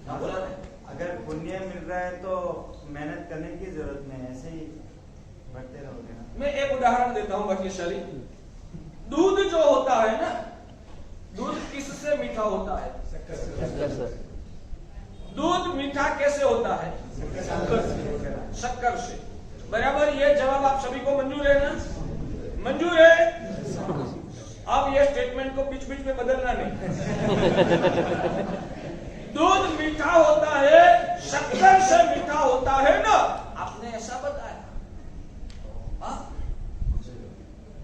बोला नहीं। अगर पुण्य मिल रहा है तो मेहनत करने की जरूरत नहीं, ऐसे ही बढ़ते रहोगे ना। मैं एक उदाहरण देता हूँ भाग्यशाली। दूध जो होता है ना, दूध किससे मीठा होता है? दूध मीठा कैसे होता है? शक्कर से। बराबर, ये जवाब आप सभी को मंजूर है ना? मंजूर है। अब ये स्टेटमेंट को बीच बीच में बदलना नहीं। दूध मीठा होता है, शक्कर से मीठा होता है ना, आपने ऐसा बताया।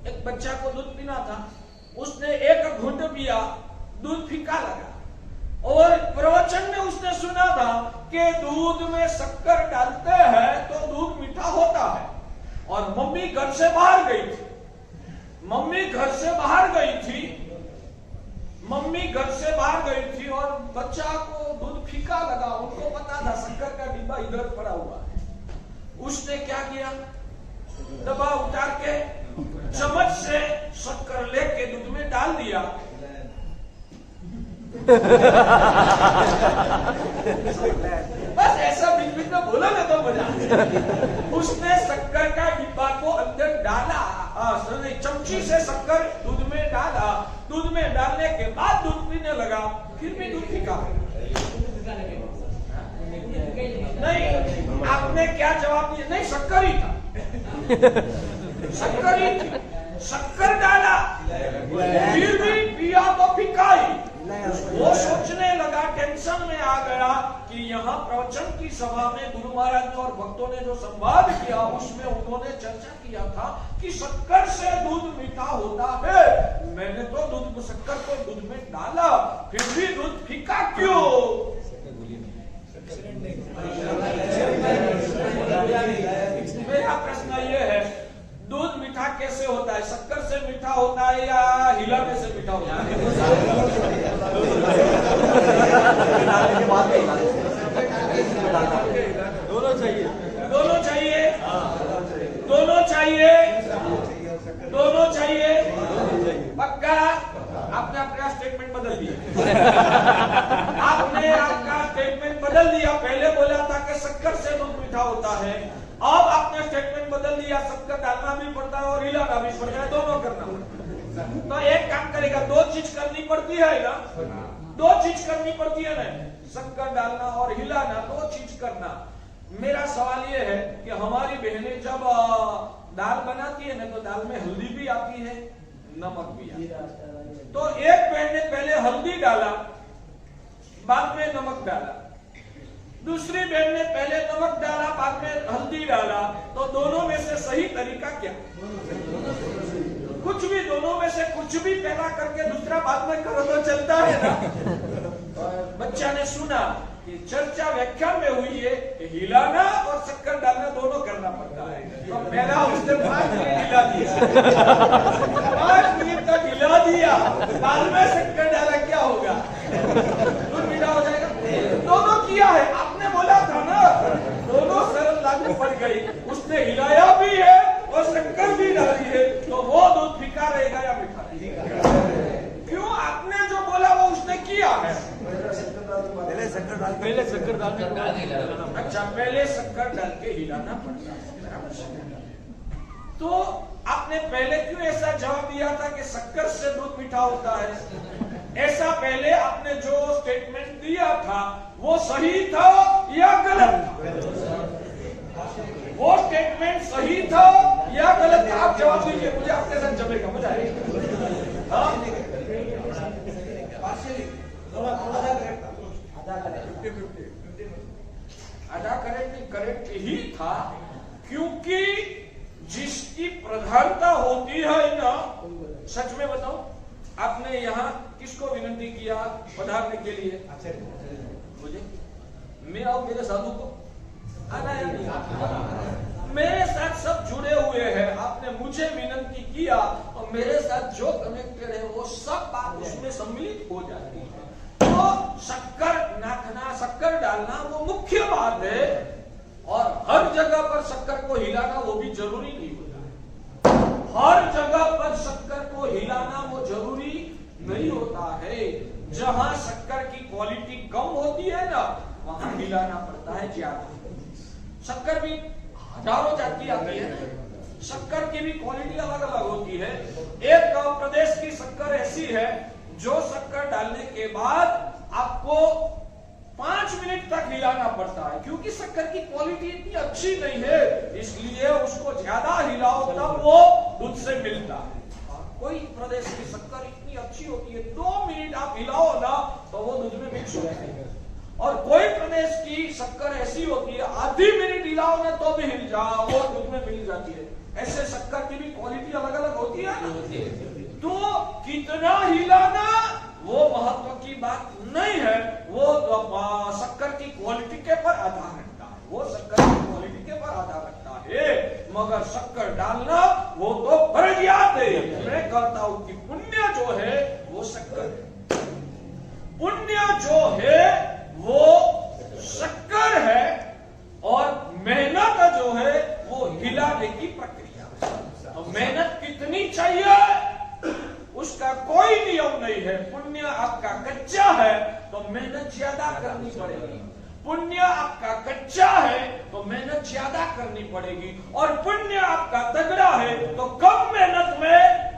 एक बच्चा को दूध पीना था, उसने एक घूंट पिया, दूध फीका लगा, और प्रवचन में उसने सुना था कि दूध में शक्कर डालते हैं तो दूध मीठा होता है। और मम्मी घर से बाहर गई थी, मम्मी घर से बाहर गई थी और बच्चा को दूध फीका लगा। उनको पता था शक्कर का डिब्बा इधर पड़ा हुआ है। उसने क्या किया? डब्बा उतार के चम्मच से शक्कर लेके दूध में डाल दिया। बस ऐसा बीच बीच में बोला ना तो मजा। उसने शक्कर का डिब्बा को अंदर डाला, चमची से शक्कर दूध में डाला। दूध में डालने के बाद दूध पीने लगा, फिर भी दूध फीका। नहीं, आपने क्या जवाब दिया? नहीं, शक्कर ही था। शक्कर ही थी, शक्कर डाला, फिर भी पिया तो फीका ही। वो सोचने लगा, टेंशन में आ गया कि यहाँ प्रवचन की सभा में गुरु महाराज और भक्तों ने जो संवाद किया, उसमें उन्होंने चर्चा किया था कि शक्कर से दूध मीठा होता है। मैंने तो दूध शक्कर को दूध में डाला, फिर भी दूध फीका क्यों? मेरा प्रश्न ये है, दूध मीठा कैसे होता है? शक्कर से मीठा होता है या हिलाने से मीठा होता है? दोनों चाहिए, दोनों चाहिए, दोनों चाहिए, दोनों चाहिए। पक्का? आपने अपना स्टेटमेंट बदल दिया। आपने आपका स्टेटमेंट बदल दिया। पहले बोला था कि शक्कर से दूध मीठा होता है, अब आपने स्टेटमेंट बदल दिया, शक्कर डालना भी पड़ता है और हिलाना भी पड़ता है, दोनों करना पड़ता है। तो एक काम करेगा, दो चीज करनी पड़ती है ना, दो चीज करनी पड़ती है ना, शक्कर डालना और हिलाना, दो चीज करना। मेरा सवाल ये है कि हमारी बहनें जब दाल बनाती है ना, तो दाल में हल्दी भी आती है, नमक भी आता है। तो एक बहन ने पहले हल्दी डाला, बाद में नमक डाला, दूसरी बहन ने पहले नमक डाला, बाद में हल्दी डाला। तो दोनों में से सही तरीका क्या? कुछ भी, दोनों में से कुछ भी पहला करके दूसरा बाद में करो तो चलता है ना। बच्चा ने सुना कि चर्चा व्याख्यान में हुई है कि हिलाना और शक्कर डालना दोनों करना पड़ता है। तो पहला उसने 5 मिनट हिला दिया, 5 मिनट तक हिला दिया, बाद में शक्कर डाला, क्या होगा? दूध मीठा हो जाएगा। दोनों किया है, आपने बोला था ना, दोनों सरल लागू पड़ गई। उसने हिलाया भी है और शक्कर भी डाली है, तो वो दूध फीका रहेगा या मीठा रहेगा? क्यों? आपने जो बोला वो उसने किया है। पहले शक्कर डाल के अच्छा, पहले शक्कर डाल के हिलाना पड़ता है। तो आपने पहले क्यों ऐसा जवाब दिया था कि शक्कर से दूध मीठा होता है? ऐसा पहले आपने जो स्टेटमेंट दिया था वो सही था या गलत था? वो स्टेटमेंट सही था या गलत था? आप जवाब दीजिए, मुझे आपके साथ जमेगा, मजा आएगा। आधा करेक्ट ही था, क्योंकि जिसकी प्रधानता होती है ना, सच में बताओ, आपने यहाँ किसको विनती किया पधारने के लिए? मुझे, मैं और मेरे साधु को आना या नहीं? मेरे साथ सब जुड़े हुए हैं। आपने मुझे विनती किया और मेरे साथ जो कनेक्टेड है वो सब बात उसमें सम्मिलित हो जाती है। तो शक्कर नाखना, शक्कर डालना वो मुख्य बात है, और हर जगह पर शक्कर को हिलाना वो भी जरूरी नहीं होता। हर जगह पर शक्कर को हिलाना वो जरूरी नहीं होता है। जहां शक्कर की क्वालिटी कम होती है ना, हिलाना पड़ता है ज्यादा। शक्कर भी हजारों जात की आती है, शक्कर की भी क्वालिटी अलग अलग होती है। एक प्रदेश की शक्कर ऐसी है जो शक्कर डालने के बाद आपको 5 मिनट तक हिलाना पड़ता है, क्योंकि शक्कर की क्वालिटी इतनी अच्छी नहीं है, इसलिए उसको ज्यादा हिलाओ तब वो दूध से मिलता है। कोई प्रदेश की शक्कर इतनी अच्छी होती है 2 मिनट आप हिलाओ ना तो वो दूध में मिक्स हो जाती है, और कोई प्रदेश की शक्कर ऐसी होती है आधी मिनट हिलाओ ना तो भी हिल जाओ वो दूध में मिल जाती है। ऐसे शक्कर की भी क्वालिटी अलग अलग होती है। तो कितना हिलाना वो महत्व की बात नहीं है, वो शक्कर की क्वालिटी के पर आधार रखता है, वो शक्कर की क्वालिटी के पर आधार रखता है। मगर शक्कर डालना वो तो फर्जियात है। मैं कहता हूं कि पुण्य जो है वो शक्कर है, पुण्य जो है वो शक्कर है, और मेहनत जो है वो हिलाने की प्रक्रिया है। तो मेहनत कितनी चाहिए उसका कोई नियम नहीं है। पुण्य आपका कच्चा है तो मेहनत ज्यादा करनी पड़ेगी, पुण्य आपका कच्चा है तो मेहनत ज्यादा करनी पड़ेगी, और पुण्य आपका तगड़ा है तो कम मेहनत में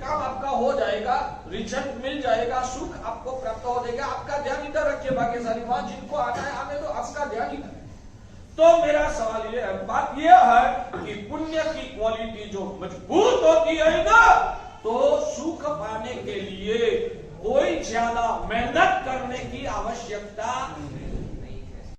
काम आपका हो जाएगा, रिजल्ट मिल जाएगा, सुख आपको प्राप्त हो जाएगा। आपका ध्यान इधर रखिए, भाग्यशाली वहां जिनको आना है आने तो आपका ध्यान इधर। तो मेरा सवाल ये है, बात यह है कि पुण्य की क्वालिटी जो मजबूत होती है ना, तो सुख पाने के लिए कोई ज्यादा मेहनत करने की आवश्यकता